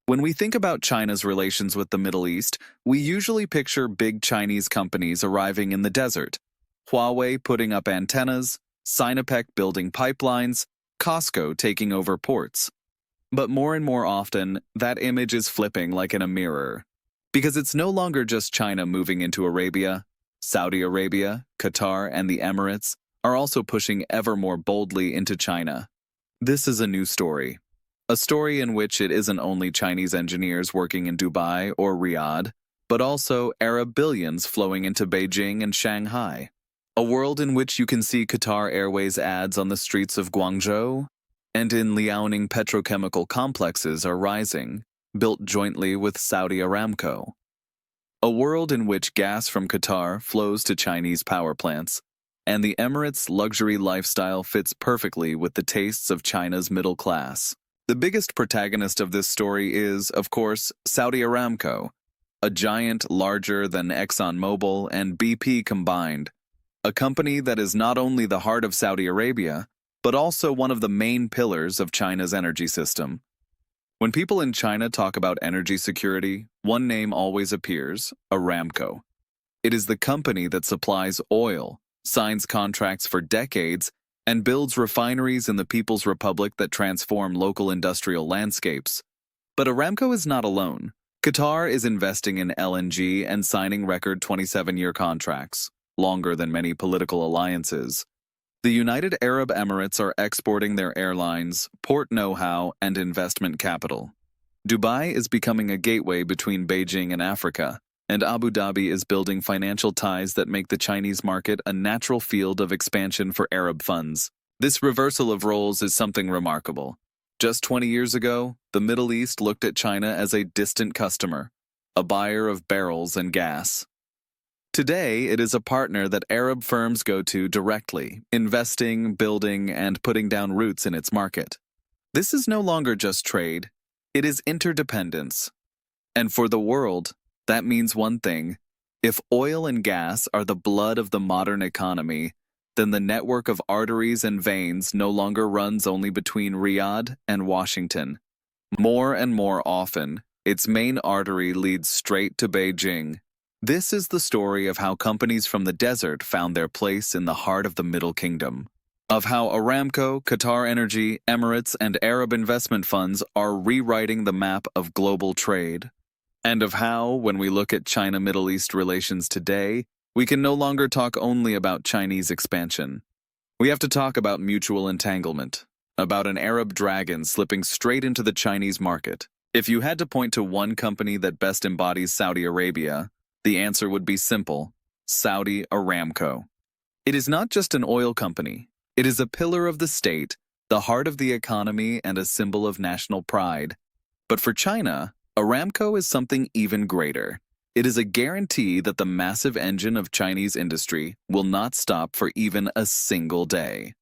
When we think about China's relations with the Middle East, we usually picture big Chinese companies arriving in the desert. Huawei putting up antennas, Sinopec building pipelines, Costco taking over ports. But more and more often, that image is flipping like in a mirror. Because it's no longer just China moving into Arabia. Saudi Arabia, Qatar, and the Emirates are also pushing ever more boldly into China. This is a new story. A story in which it isn't only Chinese engineers working in Dubai or Riyadh, but also Arab billions flowing into Beijing and Shanghai. A world in which you can see Qatar Airways ads on the streets of Guangzhou, and in Liaoning petrochemical complexes are rising, built jointly with Saudi Aramco. A world in which gas from Qatar flows to Chinese power plants, and the Emirates' luxury lifestyle fits perfectly with the tastes of China's middle class. The biggest protagonist of this story is, of course, Saudi Aramco, a giant larger than ExxonMobil and BP combined, a company that is not only the heart of Saudi Arabia, but also one of the main pillars of China's energy system. When people in China talk about energy security, one name always appears: Aramco. It is the company that supplies oil, signs contracts for decades, and builds refineries in the People's Republic that transform local industrial landscapes. But Aramco is not alone. Qatar is investing in LNG and signing record 27-year contracts, longer than many political alliances. The United Arab Emirates are exporting their airlines, port know-how, and investment capital. Dubai is becoming a gateway between Beijing and Africa, and Abu Dhabi is building financial ties that make the Chinese market a natural field of expansion for Arab funds. This reversal of roles is something remarkable. Just 20 years ago, the Middle East looked at China as a distant customer, a buyer of barrels and gas. Today, it is a partner that Arab firms go to directly, investing, building, and putting down roots in its market. This is no longer just trade, it is interdependence. And for the world, that means one thing: if oil and gas are the blood of the modern economy, then the network of arteries and veins no longer runs only between Riyadh and Washington. More and more often, its main artery leads straight to Beijing. This is the story of how companies from the desert found their place in the heart of the Middle Kingdom, of how Aramco, Qatar Energy, Emirates, and Arab investment funds are rewriting the map of global trade, and of how, when we look at China-Middle East relations today, we can no longer talk only about Chinese expansion. We have to talk about mutual entanglement, about an Arab dragon slipping straight into the Chinese market. If you had to point to one company that best embodies Saudi Arabia, the answer would be simple: Saudi Aramco. It is not just an oil company. It is a pillar of the state, the heart of the economy, and a symbol of national pride. But for China, Aramco is something even greater. It is a guarantee that the massive engine of Chinese industry will not stop for even a single day.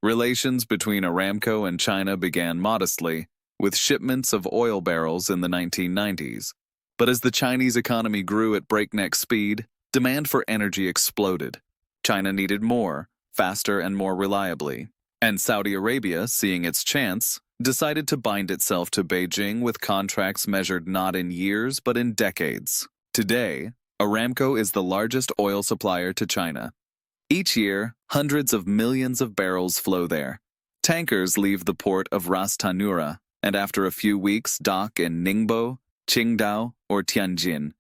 Relations between Aramco and China began modestly, with shipments of oil barrels in the 1990s. But as the Chinese economy grew at breakneck speed, demand for energy exploded. China needed more, faster, and more reliably. And Saudi Arabia, seeing its chance, decided to bind itself to Beijing with contracts measured not in years but in decades. Today, Aramco is the largest oil supplier to China. Each year, hundreds of millions of barrels flow there. Tankers leave the port of Ras Tanura, and after a few weeks dock in Ningbo, Qingdao, or Tianjin.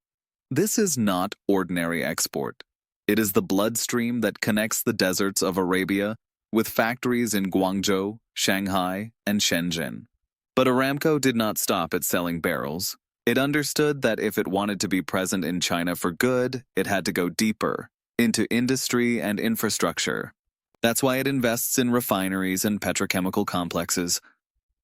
This is not ordinary export. It is the bloodstream that connects the deserts of Arabia with factories in Guangzhou, Shanghai, and Shenzhen. But Aramco did not stop at selling barrels. It understood that if it wanted to be present in China for good, it had to go deeper, into industry and infrastructure. That's why it invests in refineries and petrochemical complexes.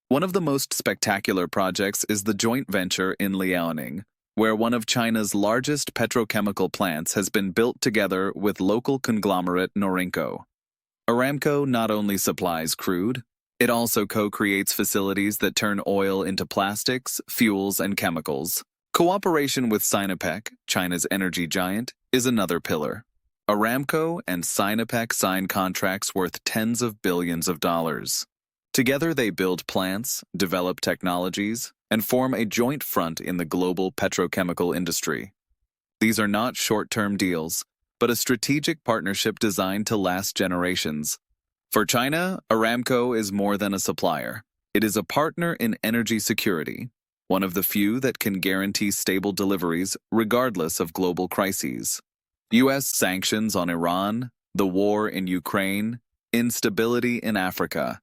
One of the most spectacular projects is the joint venture in Liaoning, where one of China's largest petrochemical plants has been built together with local conglomerate Norinco. Aramco not only supplies crude, it also co-creates facilities that turn oil into plastics, fuels, and chemicals. Cooperation with Sinopec, China's energy giant, is another pillar. Aramco and Sinopec sign contracts worth tens of billions of dollars. Together they build plants, develop technologies, and form a joint front in the global petrochemical industry. These are not short-term deals, but a strategic partnership designed to last generations. For China, Aramco is more than a supplier. It is a partner in energy security, one of the few that can guarantee stable deliveries regardless of global crises. U.S. sanctions on Iran, the war in Ukraine, instability in Africa.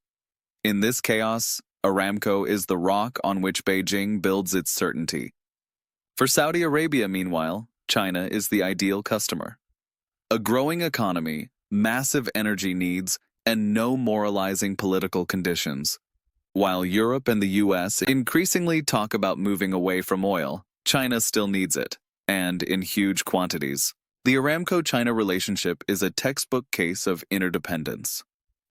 In this chaos, Aramco is the rock on which Beijing builds its certainty. For Saudi Arabia, meanwhile, China is the ideal customer. A growing economy, massive energy needs, and no moralizing political conditions. While Europe and the U.S. increasingly talk about moving away from oil, China still needs it, and in huge quantities. The Aramco-China relationship is a textbook case of interdependence.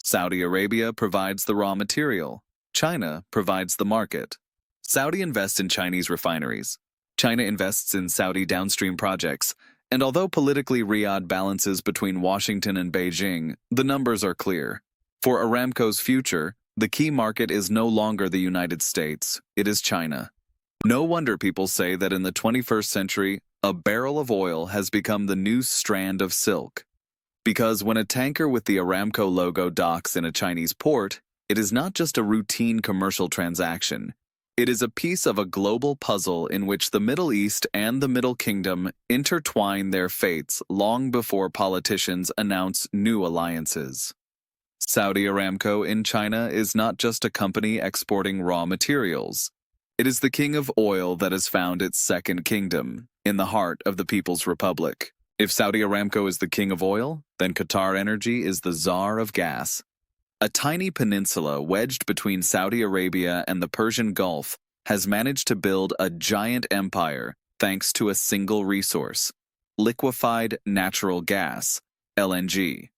Saudi Arabia provides the raw material. China provides the market. Saudi invests in Chinese refineries. China invests in Saudi downstream projects. And although politically Riyadh balances between Washington and Beijing, the numbers are clear. For Aramco's future, the key market is no longer the United States, it is China. No wonder people say that in the 21st century, a barrel of oil has become the new strand of silk. Because when a tanker with the Aramco logo docks in a Chinese port, it is not just a routine commercial transaction. It is a piece of a global puzzle in which the Middle East and the Middle Kingdom intertwine their fates long before politicians announce new alliances. Saudi Aramco in China is not just a company exporting raw materials. It is the king of oil that has found its second kingdom, in the heart of the People's Republic. If Saudi Aramco is the king of oil, then Qatar Energy is the czar of gas. A tiny peninsula wedged between Saudi Arabia and the Persian Gulf has managed to build a giant empire thanks to a single resource: liquefied natural gas, LNG.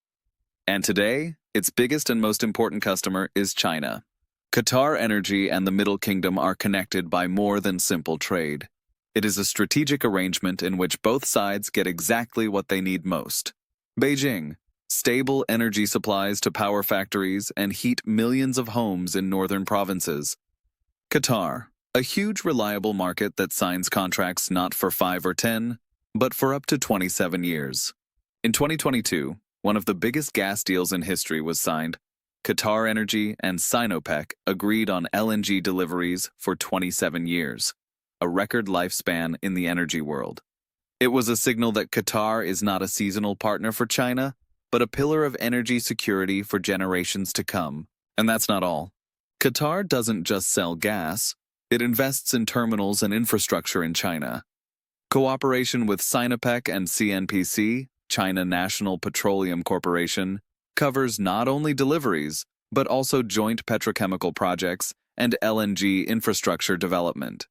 And today, its biggest and most important customer is China. Qatar Energy and the Middle Kingdom are connected by more than simple trade. It is a strategic arrangement in which both sides get exactly what they need most. Beijing, stable energy supplies to power factories and heat millions of homes in northern provinces. Qatar, a huge reliable market that signs contracts not for 5 or 10, but for up to 27 years. In 2022, one of the biggest gas deals in history was signed. Qatar Energy and Sinopec agreed on LNG deliveries for 27 years, a record lifespan in the energy world. It was a signal that Qatar is not a seasonal partner for China, but a pillar of energy security for generations to come. And that's not all. Qatar doesn't just sell gas, it invests in terminals and infrastructure in China. Cooperation with Sinopec and CNPC, China National Petroleum Corporation, covers not only deliveries, but also joint petrochemical projects and LNG infrastructure development.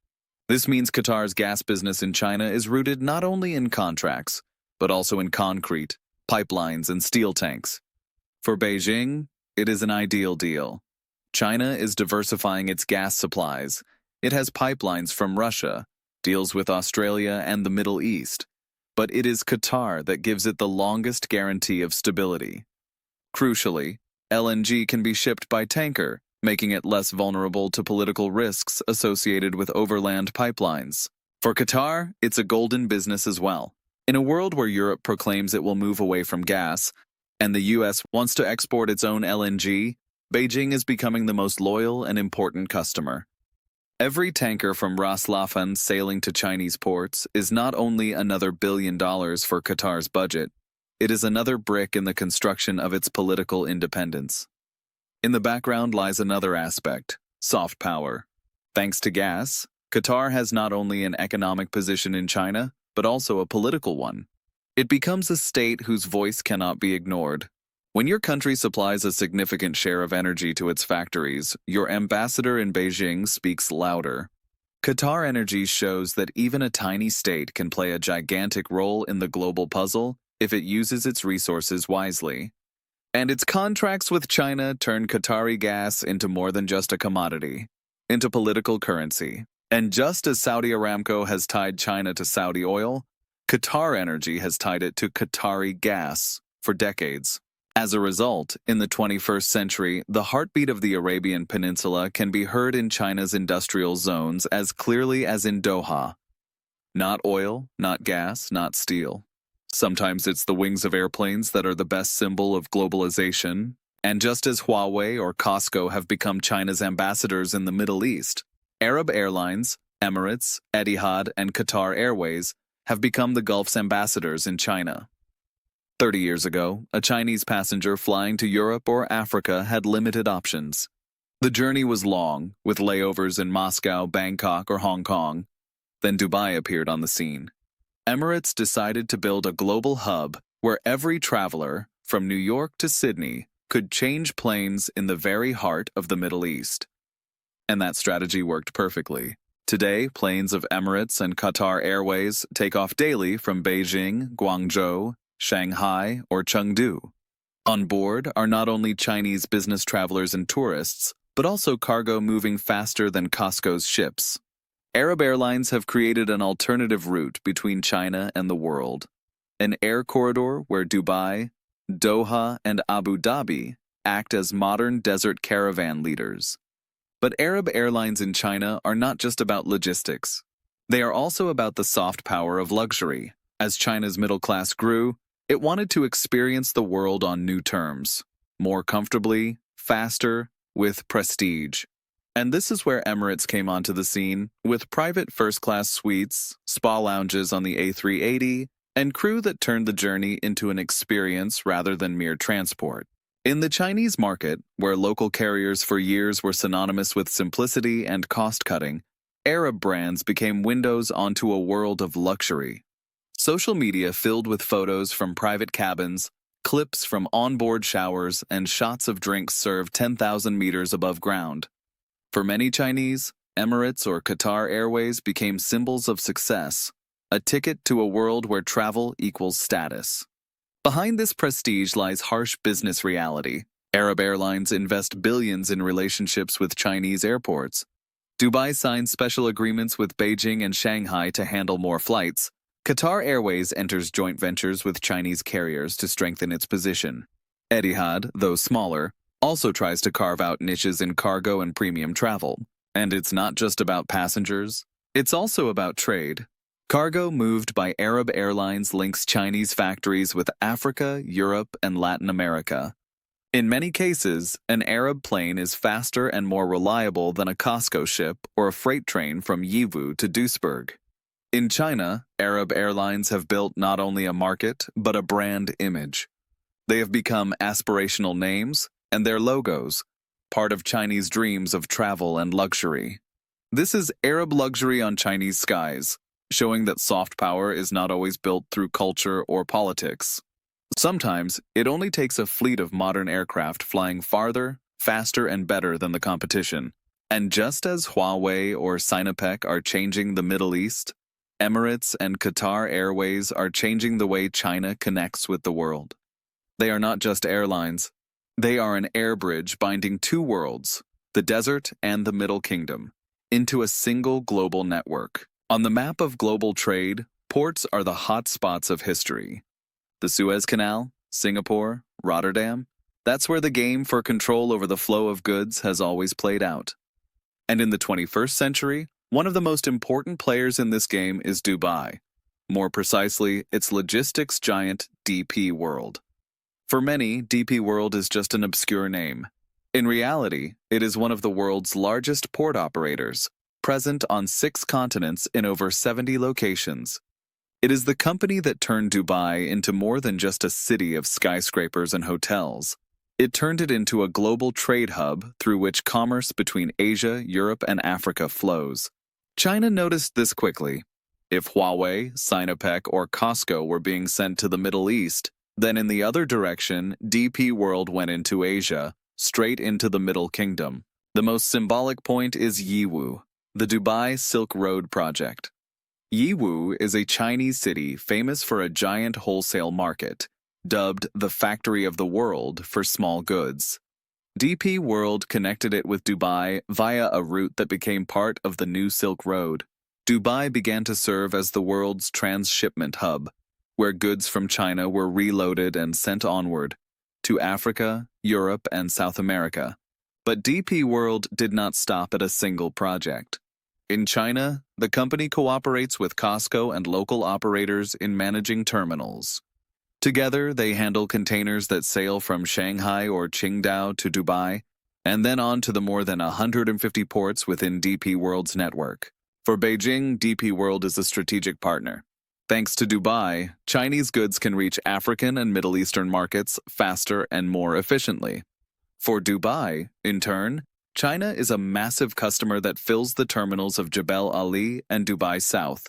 This means Qatar's gas business in China is rooted not only in contracts, but also in concrete, pipelines, and steel tanks. For Beijing, it is an ideal deal. China is diversifying its gas supplies. It has pipelines from Russia, deals with Australia and the Middle East. But it is Qatar that gives it the longest guarantee of stability. Crucially, LNG can be shipped by tanker, making it less vulnerable to political risks associated with overland pipelines. For Qatar, it's a golden business as well. In a world where Europe proclaims it will move away from gas, and the U.S. wants to export its own LNG, Beijing is becoming the most loyal and important customer. Every tanker from Ras Laffan sailing to Chinese ports is not only another $1 billion for Qatar's budget, it is another brick in the construction of its political independence. In the background lies another aspect: soft power. Thanks to gas, Qatar has not only an economic position in China, but also a political one. It becomes a state whose voice cannot be ignored. When your country supplies a significant share of energy to its factories, your ambassador in Beijing speaks louder. Qatar Energy shows that even a tiny state can play a gigantic role in the global puzzle if it uses its resources wisely. And its contracts with China turn Qatari gas into more than just a commodity, into political currency. And just as Saudi Aramco has tied China to Saudi oil, Qatar Energy has tied it to Qatari gas for decades. As a result, in the 21st century, the heartbeat of the Arabian Peninsula can be heard in China's industrial zones as clearly as in Doha. Not oil, not gas, not steel. Sometimes it's the wings of airplanes that are the best symbol of globalization, and just as Huawei or Costco have become China's ambassadors in the Middle East, Arab Airlines, Emirates, Etihad, and Qatar Airways have become the Gulf's ambassadors in China. 30 years ago, a Chinese passenger flying to Europe or Africa had limited options. The journey was long, with layovers in Moscow, Bangkok, or Hong Kong. Then Dubai appeared on the scene. Emirates decided to build a global hub where every traveler, from New York to Sydney, could change planes in the very heart of the Middle East. And that strategy worked perfectly. Today, planes of Emirates and Qatar Airways take off daily from Beijing, Guangzhou, Shanghai, or Chengdu. On board are not only Chinese business travelers and tourists, but also cargo moving faster than Costco's ships. Arab Airlines have created an alternative route between China and the world, an air corridor where Dubai, Doha, and Abu Dhabi act as modern desert caravan leaders. But Arab airlines in China are not just about logistics. They are also about the soft power of luxury. As China's middle class grew, it wanted to experience the world on new terms, more comfortably, faster, with prestige. And this is where Emirates came onto the scene, with private first-class suites, spa lounges on the A380, and crew that turned the journey into an experience rather than mere transport. In the Chinese market, where local carriers for years were synonymous with simplicity and cost-cutting, Arab brands became windows onto a world of luxury. Social media filled with photos from private cabins, clips from onboard showers, and shots of drinks served 10,000 meters above ground. For many Chinese, Emirates or Qatar Airways became symbols of success, a ticket to a world where travel equals status. Behind this prestige lies harsh business reality. Arab airlines invest billions in relationships with Chinese airports. Dubai signs special agreements with Beijing and Shanghai to handle more flights. Qatar Airways enters joint ventures with Chinese carriers to strengthen its position. Etihad, though smaller, also tries to carve out niches in cargo and premium travel. And it's not just about passengers, it's also about trade. Cargo moved by Arab airlines links Chinese factories with Africa, Europe, and Latin America. In many cases, an Arab plane is faster and more reliable than a Costco ship or a freight train from Yiwu to Duisburg. In China, Arab airlines have built not only a market, but a brand image. They have become aspirational names, and their logos, part of Chinese dreams of travel and luxury. This is Arab luxury on Chinese skies, showing that soft power is not always built through culture or politics. Sometimes, it only takes a fleet of modern aircraft flying farther, faster, and better than the competition. And just as Huawei or Sinopec are changing the Middle East, Emirates and Qatar Airways are changing the way China connects with the world. They are not just airlines. They are an air bridge binding two worlds, the desert and the Middle Kingdom, into a single global network. On the map of global trade, ports are the hot spots of history. The Suez Canal, Singapore, Rotterdam, that's where the game for control over the flow of goods has always played out. And in the 21st century, one of the most important players in this game is Dubai. More precisely, its logistics giant DP World. For many, DP World is just an obscure name. In reality, it is one of the world's largest port operators, present on 6 continents in over 70 locations. It is the company that turned Dubai into more than just a city of skyscrapers and hotels. It turned it into a global trade hub through which commerce between Asia, Europe, and Africa flows. China noticed this quickly. If Huawei, Sinopec, or Costco were being sent to the Middle East, then in the other direction, DP World went into Asia, straight into the Middle Kingdom. The most symbolic point is Yiwu, the Dubai Silk Road project. Yiwu is a Chinese city famous for a giant wholesale market, dubbed the Factory of the World for small goods. DP World connected it with Dubai via a route that became part of the new Silk Road. Dubai began to serve as the world's transshipment hub, where goods from China were reloaded and sent onward to Africa, Europe, and South America. But DP World did not stop at a single project. In China, the company cooperates with Costco and local operators in managing terminals. Together, they handle containers that sail from Shanghai or Qingdao to Dubai, and then on to the more than 150 ports within DP World's network. For Beijing, DP World is a strategic partner. Thanks to Dubai, Chinese goods can reach African and Middle Eastern markets faster and more efficiently. For Dubai, in turn, China is a massive customer that fills the terminals of Jebel Ali and Dubai South.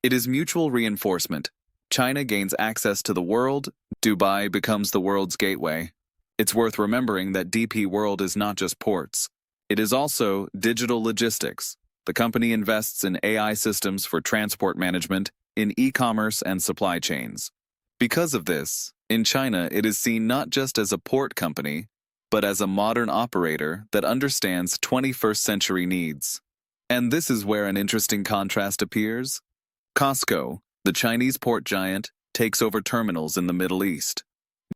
It is mutual reinforcement. China gains access to the world, Dubai becomes the world's gateway. It's worth remembering that DP World is not just ports. It is also digital logistics. The company invests in AI systems for transport management, in e-commerce and supply chains. Because of this, in China it is seen not just as a port company, but as a modern operator that understands 21st century needs. And this is where an interesting contrast appears. Costco, the Chinese port giant, takes over terminals in the Middle East.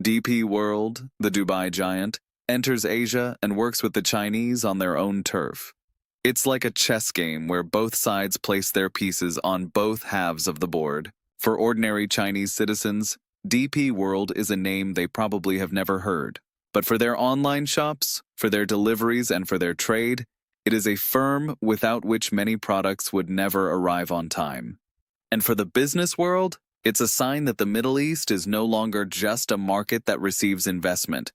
DP World, the Dubai giant, enters Asia and works with the Chinese on their own turf. It's like a chess game where both sides place their pieces on both halves of the board. For ordinary Chinese citizens, DP World is a name they probably have never heard. But for their online shops, for their deliveries, and for their trade, it is a firm without which many products would never arrive on time. And for the business world, it's a sign that the Middle East is no longer just a market that receives investment.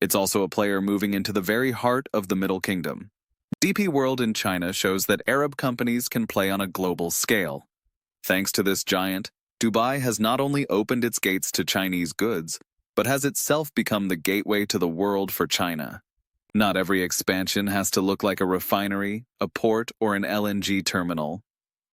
It's also a player moving into the very heart of the Middle Kingdom. DP World in China shows that Arab companies can play on a global scale. Thanks to this giant, Dubai has not only opened its gates to Chinese goods, but has itself become the gateway to the world for China. Not every expansion has to look like a refinery, a port, or an LNG terminal.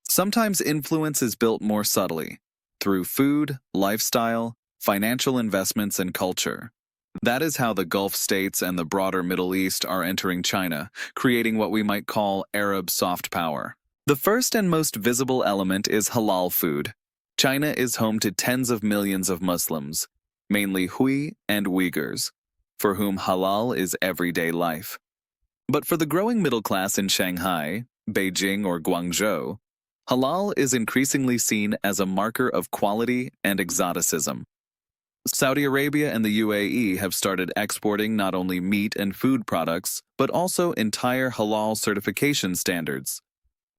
Sometimes influence is built more subtly, through food, lifestyle, financial investments, and culture. That is how the Gulf states and the broader Middle East are entering China, creating what we might call Arab soft power. The first and most visible element is halal food. China is home to tens of millions of Muslims, mainly Hui and Uyghurs, for whom halal is everyday life. But for the growing middle class in Shanghai, Beijing, or Guangzhou, halal is increasingly seen as a marker of quality and exoticism. Saudi Arabia and the UAE have started exporting not only meat and food products, but also entire halal certification standards.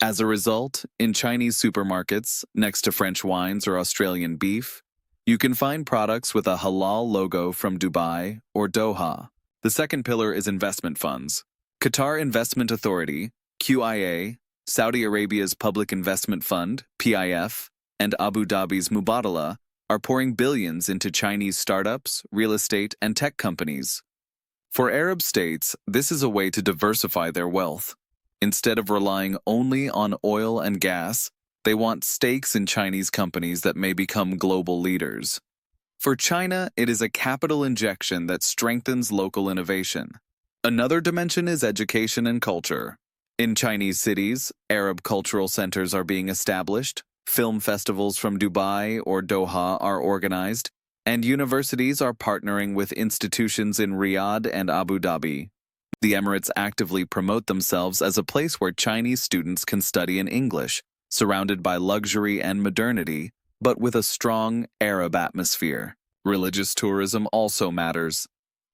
As a result, in Chinese supermarkets, next to French wines or Australian beef, you can find products with a halal logo from Dubai or Doha. The second pillar is investment funds. Qatar Investment Authority, QIA, Saudi Arabia's Public Investment Fund, PIF, and Abu Dhabi's Mubadala are pouring billions into Chinese startups, real estate, and tech companies. For Arab states, this is a way to diversify their wealth. Instead of relying only on oil and gas, they want stakes in Chinese companies that may become global leaders. For China, it is a capital injection that strengthens local innovation. Another dimension is education and culture. In Chinese cities, Arab cultural centers are being established, film festivals from Dubai or Doha are organized, and universities are partnering with institutions in Riyadh and Abu Dhabi. The Emirates actively promote themselves as a place where Chinese students can study in English, surrounded by luxury and modernity, but with a strong Arab atmosphere. Religious tourism also matters.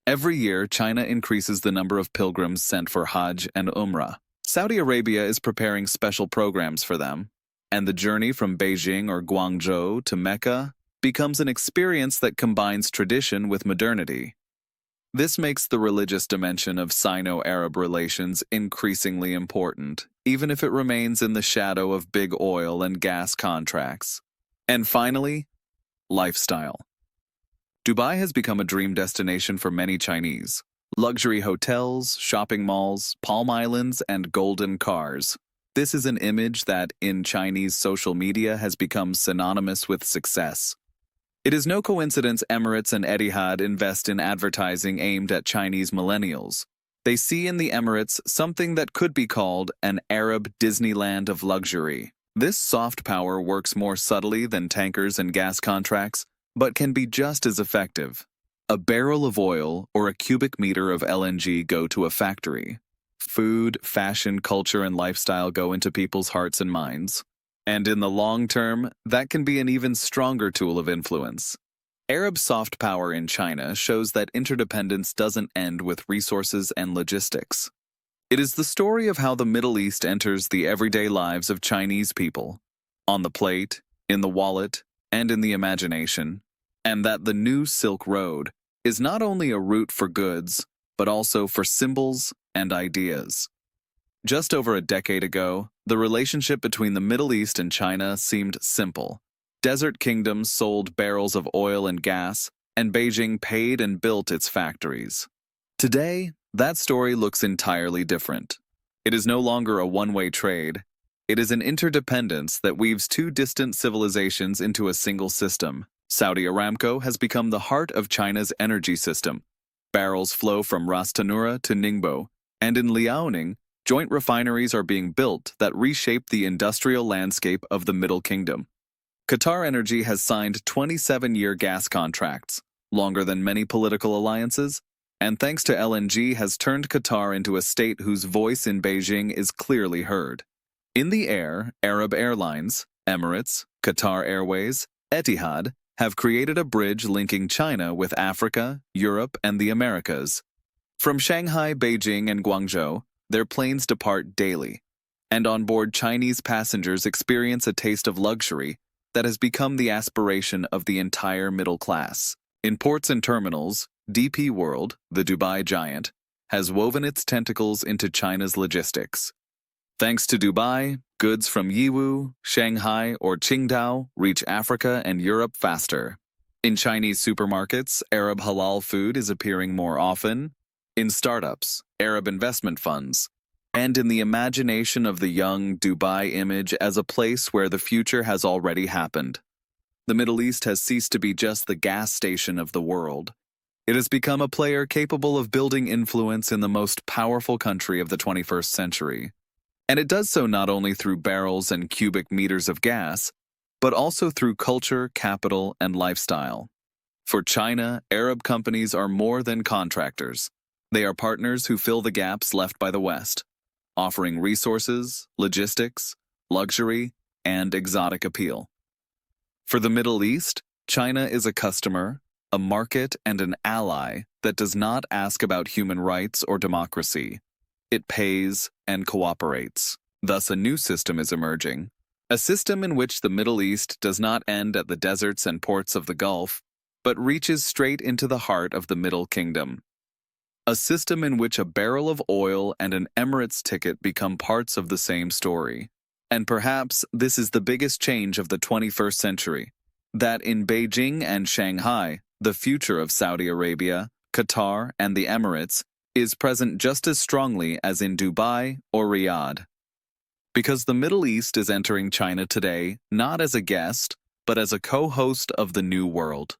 Every year, China increases the number of pilgrims sent for Hajj and Umrah. Saudi Arabia is preparing special programs for them, and the journey from Beijing or Guangzhou to Mecca becomes an experience that combines tradition with modernity. This makes the religious dimension of Sino-Arab relations increasingly important, even if it remains in the shadow of big oil and gas contracts. And finally, lifestyle. Dubai has become a dream destination for many Chinese. Luxury hotels, shopping malls, palm islands, and golden cars. This is an image that, in Chinese social media, has become synonymous with success. It is no coincidence Emirates and Etihad invest in advertising aimed at Chinese millennials. They see in the Emirates something that could be called an Arab Disneyland of luxury. This soft power works more subtly than tankers and gas contracts, but can be just as effective. A barrel of oil or a cubic meter of LNG go to a factory. Food, fashion, culture, and lifestyle go into people's hearts and minds. And in the long term, that can be an even stronger tool of influence. Arab soft power in China shows that interdependence doesn't end with resources and logistics. It is the story of how the Middle East enters the everyday lives of Chinese people, on the plate, in the wallet, and in the imagination, and that the new Silk Road is not only a route for goods, but also for symbols and ideas. Just over a decade ago, the relationship between the Middle East and China seemed simple. Desert kingdoms sold barrels of oil and gas, and Beijing paid and built its factories. Today, that story looks entirely different. It is no longer a one-way trade. It is an interdependence that weaves two distant civilizations into a single system. Saudi Aramco has become the heart of China's energy system. Barrels flow from Ras Tanura to Ningbo, and in Liaoning, joint refineries are being built that reshape the industrial landscape of the Middle Kingdom. Qatar Energy has signed 27-year gas contracts, longer than many political alliances, and thanks to LNG has turned Qatar into a state whose voice in Beijing is clearly heard. In the air, Arab Airlines, Emirates, Qatar Airways, Etihad have created a bridge linking China with Africa, Europe, and the Americas. From Shanghai, Beijing, and Guangzhou, their planes depart daily, and on board Chinese passengers experience a taste of luxury that has become the aspiration of the entire middle class. In ports and terminals, DP World, the Dubai giant, has woven its tentacles into China's logistics. Thanks to Dubai, goods from Yiwu, Shanghai, or Qingdao reach Africa and Europe faster. In Chinese supermarkets, Arab halal food is appearing more often. In startups, Arab investment funds, and in the imagination of the young Dubai image as a place where the future has already happened. The Middle East has ceased to be just the gas station of the world. It has become a player capable of building influence in the most powerful country of the 21st century. And it does so not only through barrels and cubic meters of gas, but also through culture, capital, and lifestyle. For China, Arab companies are more than contractors. They are partners who fill the gaps left by the West, offering resources, logistics, luxury, and exotic appeal. For the Middle East, China is a customer, a market, and an ally that does not ask about human rights or democracy. It pays and cooperates. Thus, a new system is emerging, a system in which the Middle East does not end at the deserts and ports of the Gulf, but reaches straight into the heart of the Middle Kingdom. A system in which a barrel of oil and an Emirates ticket become parts of the same story. And perhaps this is the biggest change of the 21st century, that in Beijing and Shanghai, the future of Saudi Arabia, Qatar, and the Emirates is present just as strongly as in Dubai or Riyadh. Because the Middle East is entering China today not as a guest, but as a co-host of the new world.